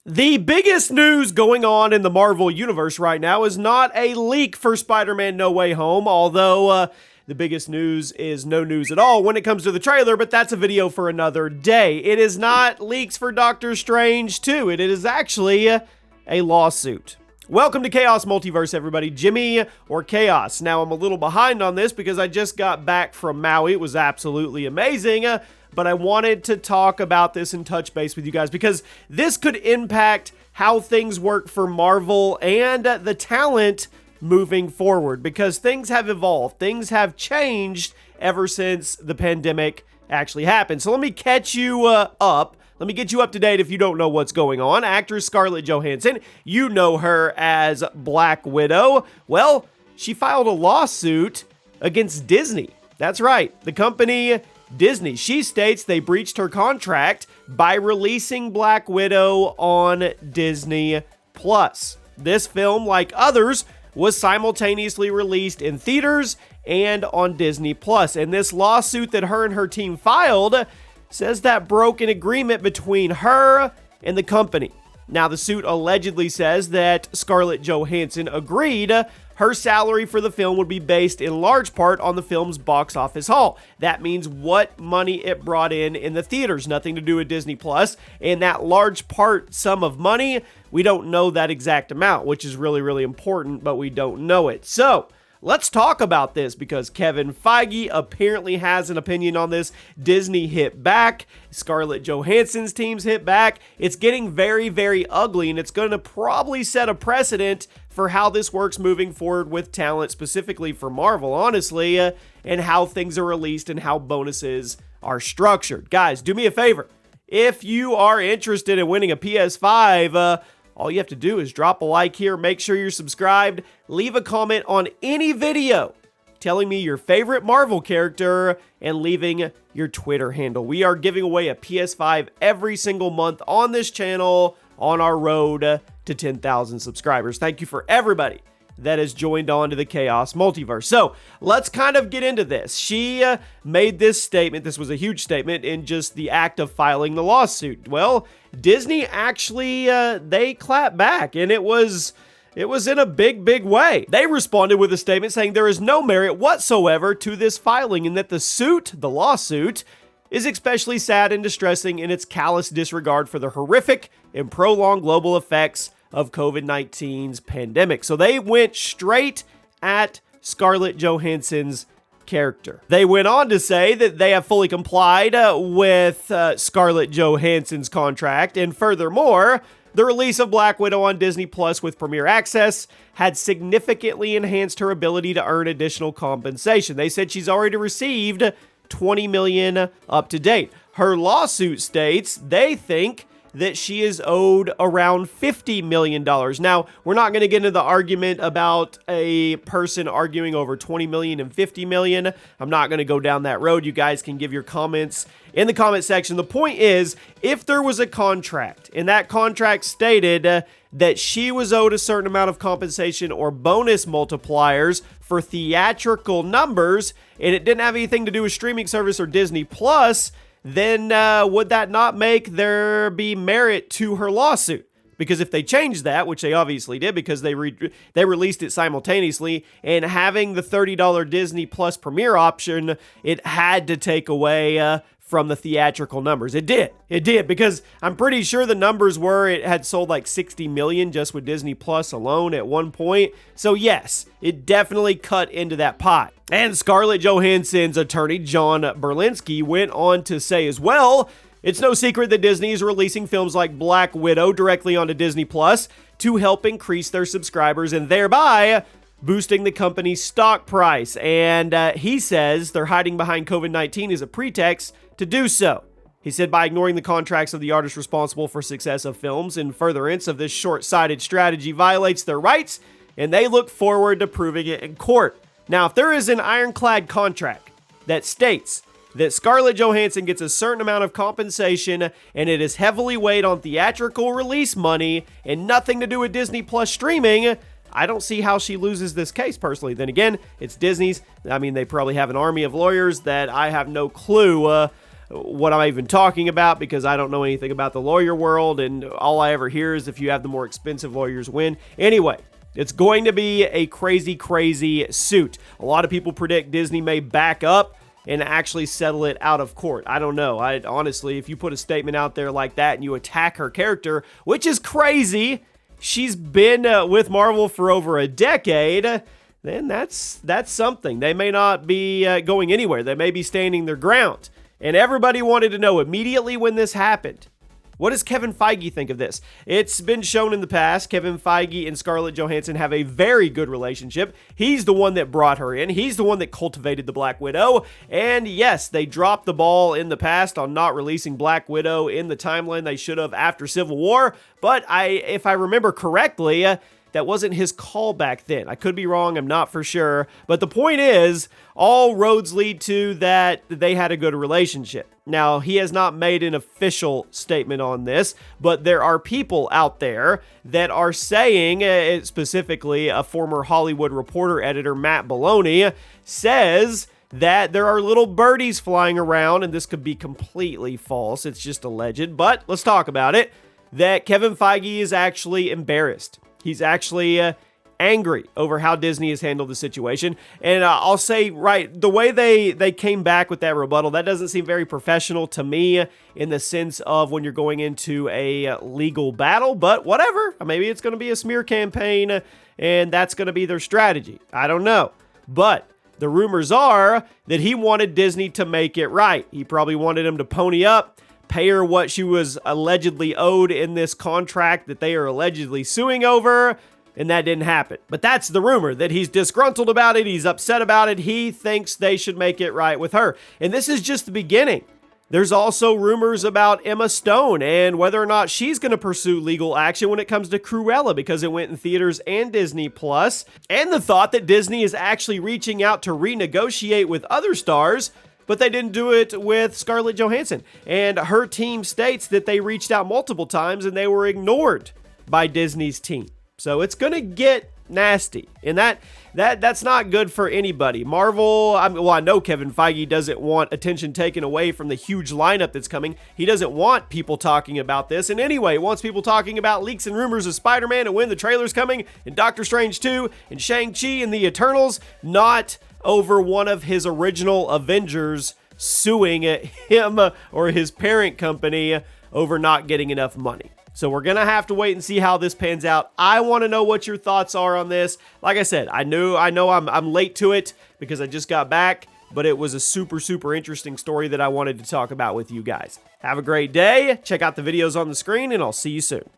The biggest news going on in the Marvel Universe right now is not a leak for Spider-Man No Way Home, although the biggest news is no news at all when it comes to the trailer, but that's a video for another day. It is not leaks for Doctor Strange 2. It is actually a lawsuit. Welcome to Chaos Multiverse, everybody. Jimmy or Chaos. Now, I'm a little behind on this because I just got back from Maui. It was absolutely amazing. But I wanted to talk about this and touch base with you guys because this could impact how things work for Marvel and the talent moving forward, because things have evolved. Things have changed ever since the pandemic actually happened. So let me catch you up. Let me get you up to date if you don't know what's going on. Actress Scarlett Johansson, you know her as Black Widow. Well, she filed a lawsuit against Disney. That's right, the company Disney. She states they breached her contract by releasing Black Widow on Disney+. This film, like others, was simultaneously released in theaters and on Disney+. And this lawsuit that her and her team filed says that broke an agreement between her and the company. Now, the suit allegedly says that Scarlett Johansson agreed her salary for the film would be based in large part on the film's box office haul. That means what money it brought in the theaters, nothing to do with Disney+. And that large part sum of money, we don't know that exact amount, which is really, really important, but we don't know it. So, let's talk about this because Kevin Feige apparently has an opinion on this. Disney hit back. Scarlett Johansson's teams hit back. It's getting very, very ugly, and it's going to probably set a precedent for how this works moving forward with talent, specifically for Marvel, honestly, and how things are released and how bonuses are structured. Guys, do me a favor. If you are interested in winning a PS5, all you have to do is drop a like here, make sure you're subscribed, leave a comment on any video telling me your favorite Marvel character, and leaving your Twitter handle. We are giving away a PS5 every single month on this channel on our road to 10,000 subscribers. Thank you for everybody that has joined on to the Chaos Multiverse. So let's kind of get into this. She made this statement. This was a huge statement in just the act of filing the lawsuit. Well, Disney actually, they clapped back, and it was in a big, big way. They responded with a statement saying there is no merit whatsoever to this filing and that the lawsuit, is especially sad and distressing in its callous disregard for the horrific and prolonged global effects of COVID-19's pandemic. So they went straight at Scarlett Johansson's character. They went on to say that they have fully complied with Scarlett Johansson's contract, and furthermore, the release of Black Widow on Disney Plus with Premier Access had significantly enhanced her ability to earn additional compensation. They said she's already received $20 million up to date. Her lawsuit states they think that she is owed around $50 million. Now, we're not going to get into the argument about a person arguing over $20 million and $50 million. I'm not going to go down that road. You guys can give your comments in the comment section. The point is, if there was a contract, and that contract stated that she was owed a certain amount of compensation or bonus multipliers for theatrical numbers, and it didn't have anything to do with streaming service or Disney Plus, then would that not make there be merit to her lawsuit? Because if they changed that, which they obviously did because they released it simultaneously, and having the $30 Disney Plus Premiere option, it had to take away from the theatrical numbers. It did, because I'm pretty sure the numbers were it had sold like 60 million just with Disney Plus alone at one point. So yes, it definitely cut into that pot. And Scarlett Johansson's attorney, John Berlinski, went on to say as well, it's no secret that Disney is releasing films like Black Widow directly onto Disney Plus to help increase their subscribers and thereby boosting the company's stock price. And he says they're hiding behind COVID-19 as a pretext to do so. He said by ignoring the contracts of the artists responsible for success of films in furtherance of this short-sighted strategy violates their rights, and they look forward to proving it in court. Now, if there is an ironclad contract that states that Scarlett Johansson gets a certain amount of compensation and it is heavily weighed on theatrical release money and nothing to do with Disney Plus streaming, I don't see how she loses this case personally. Then again, it's Disney's. I mean, they probably have an army of lawyers that I have no clue what I'm even talking about because I don't know anything about the lawyer world, and all I ever hear is if you have the more expensive lawyers win. Anyway, it's going to be a crazy, crazy suit. A lot of people predict Disney may back up and actually settle it out of court. I don't know. Honestly, if you put a statement out there like that and you attack her character, which is crazy, she's been with Marvel for over a decade, then that's something. They may not be going anywhere. They may be standing their ground. And everybody wanted to know immediately when this happened, what does Kevin Feige think of this? It's been shown in the past, Kevin Feige and Scarlett Johansson have a very good relationship. He's the one that brought her in. He's the one that cultivated the Black Widow. And yes, they dropped the ball in the past on not releasing Black Widow in the timeline they should have after Civil War. But if I remember correctly, that wasn't his call back then. I could be wrong. I'm not for sure. But the point is, all roads lead to that they had a good relationship. Now, he has not made an official statement on this, but there are people out there that are saying, specifically a former Hollywood Reporter editor, Matt Belloni, says that there are little birdies flying around, and this could be completely false. It's just alleged, but let's talk about it, that Kevin Feige is actually embarrassed. He's actually angry over how Disney has handled the situation. And I'll say, right, the way they came back with that rebuttal, that doesn't seem very professional to me in the sense of when you're going into a legal battle. But whatever. Maybe it's going to be a smear campaign, and that's going to be their strategy. I don't know. But the rumors are that he wanted Disney to make it right. He probably wanted him to pony up, pay her what she was allegedly owed in this contract that they are allegedly suing over, and that didn't happen. But that's the rumor, that he's disgruntled about it, he's upset about it, he thinks they should make it right with her. And this is just the beginning. There's also rumors about Emma Stone and whether or not she's going to pursue legal action when it comes to Cruella, because it went in theaters and Disney Plus, and the thought that Disney is actually reaching out to renegotiate with other stars, but they didn't do it with Scarlett Johansson. And her team states that they reached out multiple times and they were ignored by Disney's team. So it's going to get nasty. And that's not good for anybody. Marvel, I know Kevin Feige doesn't want attention taken away from the huge lineup that's coming. He doesn't want people talking about this. And anyway, he wants people talking about leaks and rumors of Spider-Man and when the trailer's coming, and Doctor Strange 2, and Shang-Chi and the Eternals, not over one of his original Avengers suing him or his parent company over not getting enough money. So we're going to have to wait and see how this pans out. I want to know what your thoughts are on this. Like I said, I know I'm late to it because I just got back, but it was a super, super interesting story that I wanted to talk about with you guys. Have a great day. Check out the videos on the screen, and I'll see you soon.